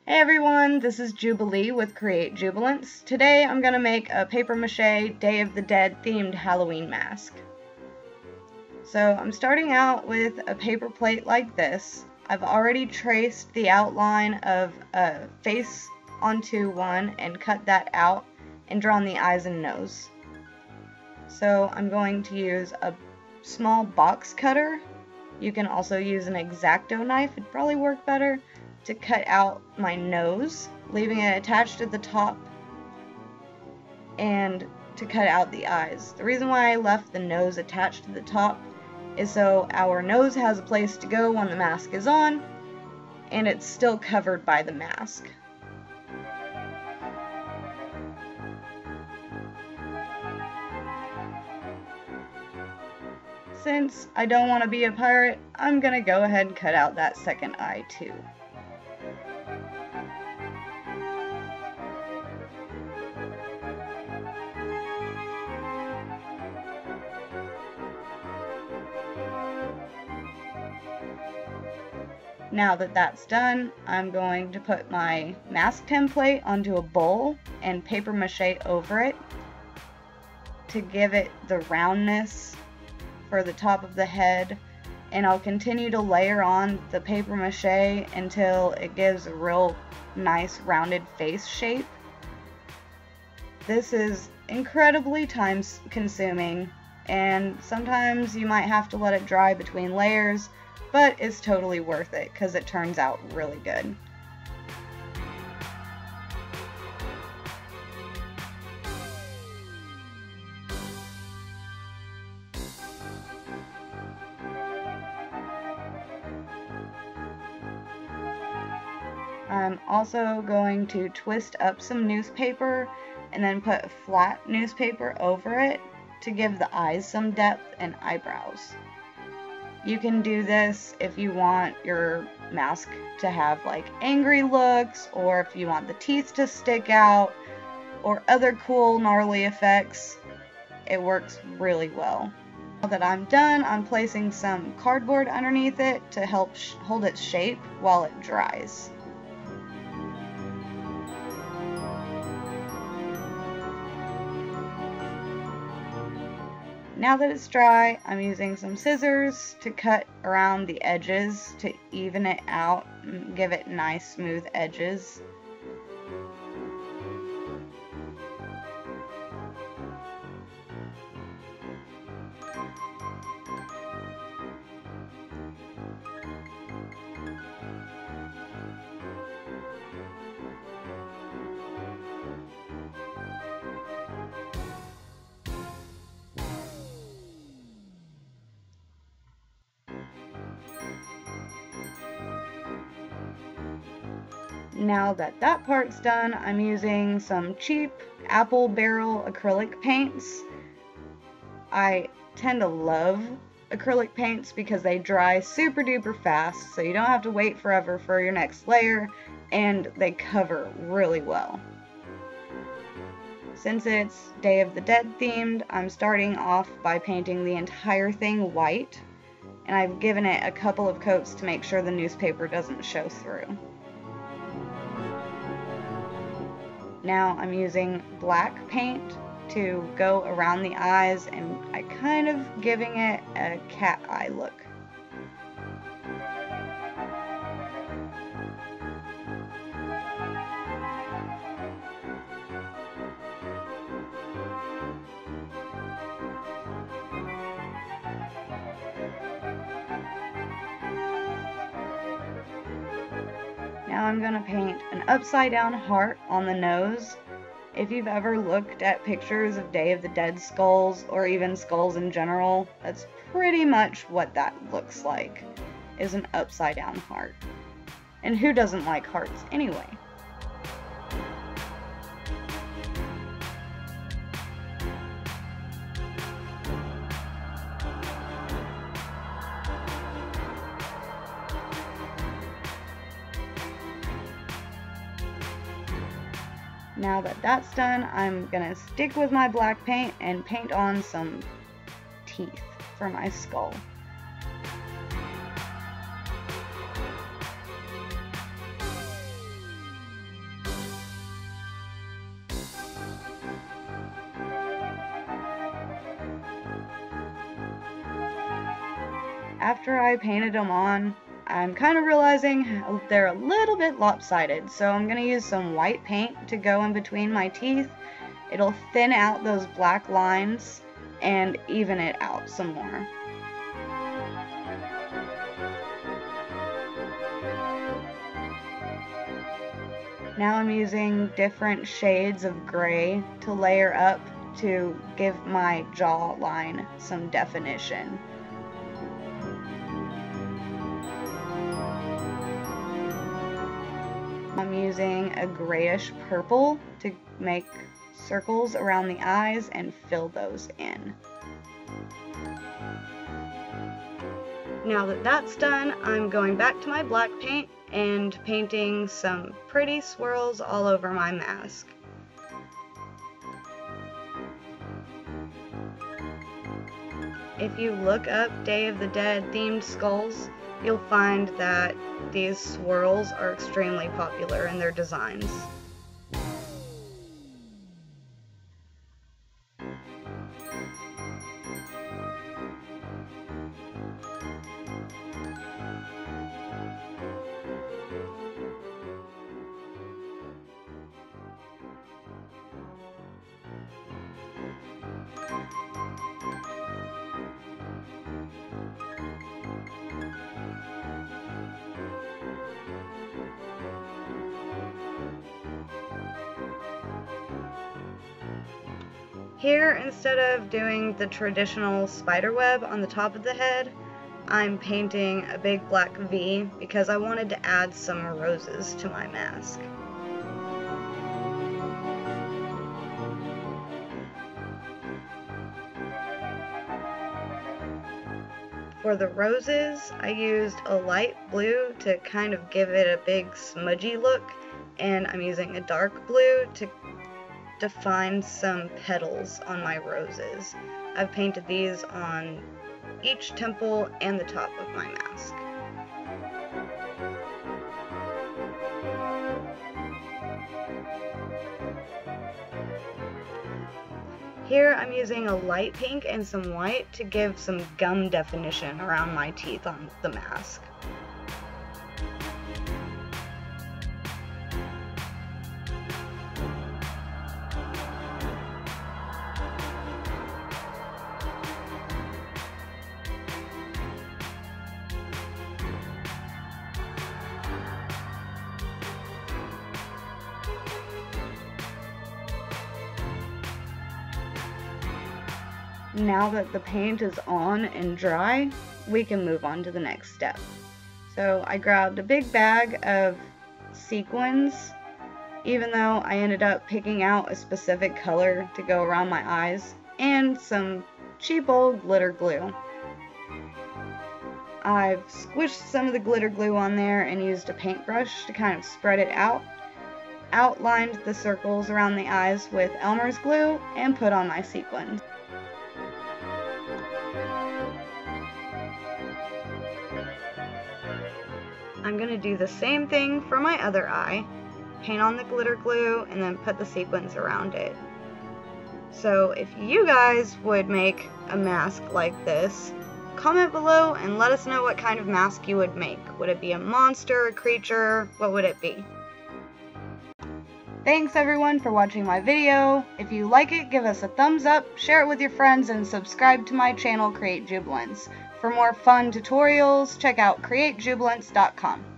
Hey everyone, this is Jubilee with Create Jubilance. Today I'm going to make a paper mache Day of the Dead themed Halloween mask. So I'm starting out with a paper plate like this. I've already traced the outline of a face onto one and cut that out and drawn the eyes and nose. So I'm going to use a small box cutter. You can also use an X-Acto knife, it'd probably work better, to cut out my nose, leaving it attached at the top, and to cut out the eyes. The reason why I left the nose attached to the top is so our nose has a place to go when the mask is on, and it's still covered by the mask. Since I don't want to be a pirate, I'm gonna go ahead and cut out that second eye too. Now that that's done, I'm going to put my mask template onto a bowl and paper mache over it to give it the roundness for the top of the head, and I'll continue to layer on the paper mache until it gives a real nice rounded face shape. This is incredibly time consuming, and sometimes you might have to let it dry between layers, but it's totally worth it because it turns out really good. I'm also going to twist up some newspaper and then put a flat newspaper over it to give the eyes some depth and eyebrows. You can do this if you want your mask to have like angry looks, or if you want the teeth to stick out, or other cool gnarly effects. It works really well. Now that I'm done, I'm placing some cardboard underneath it to help hold its shape while it dries. Now that it's dry, I'm using some scissors to cut around the edges to even it out and give it nice smooth edges. Now that that part's done, I'm using some cheap apple barrel acrylic paints. I tend to love acrylic paints because they dry super duper fast, so you don't have to wait forever for your next layer, and they cover really well. Since it's Day of the Dead themed, I'm starting off by painting the entire thing white, and I've given it a couple of coats to make sure the newspaper doesn't show through. Now I'm using black paint to go around the eyes, and I kind of giving it a cat eye look. Now I'm going to paint an upside down heart on the nose. If you've ever looked at pictures of Day of the Dead skulls, or even skulls in general, that's pretty much what that looks like, is an upside down heart. And who doesn't like hearts anyway? Now that that's done, I'm gonna stick with my black paint and paint on some teeth for my skull. After I painted them on, I'm kind of realizing how they're a little bit lopsided, so I'm going to use some white paint to go in between my teeth. It'll thin out those black lines and even it out some more. Now I'm using different shades of gray to layer up to give my jaw line some definition. I'm using a grayish purple to make circles around the eyes and fill those in. Now that that's done, I'm going back to my black paint and painting some pretty swirls all over my mask. If you look up Day of the Dead themed skulls, you'll find that these swirls are extremely popular in their designs. Here, instead of doing the traditional spider web on the top of the head, I'm painting a big black V because I wanted to add some roses to my mask. For the roses, I used a light blue to kind of give it a big smudgy look, and I'm using a dark blue to define some petals on my roses. I've painted these on each temple and the top of my mask. Here I'm using a light pink and some white to give some gum definition around my teeth on the mask. Now that the paint is on and dry, we can move on to the next step. So I grabbed a big bag of sequins, even though I ended up picking out a specific color to go around my eyes, and some cheap old glitter glue. I've squished some of the glitter glue on there and used a paintbrush to kind of spread it out, outlined the circles around the eyes with Elmer's glue, and put on my sequins. I'm going to do the same thing for my other eye, paint on the glitter glue, and then put the sequins around it. So if you guys would make a mask like this, comment below and let us know what kind of mask you would make. Would it be a monster, a creature? What would it be? Thanks everyone for watching my video. If you like it, give us a thumbs up, share it with your friends, and subscribe to my channel, Create Jubilance. For more fun tutorials, check out createjubilance.com.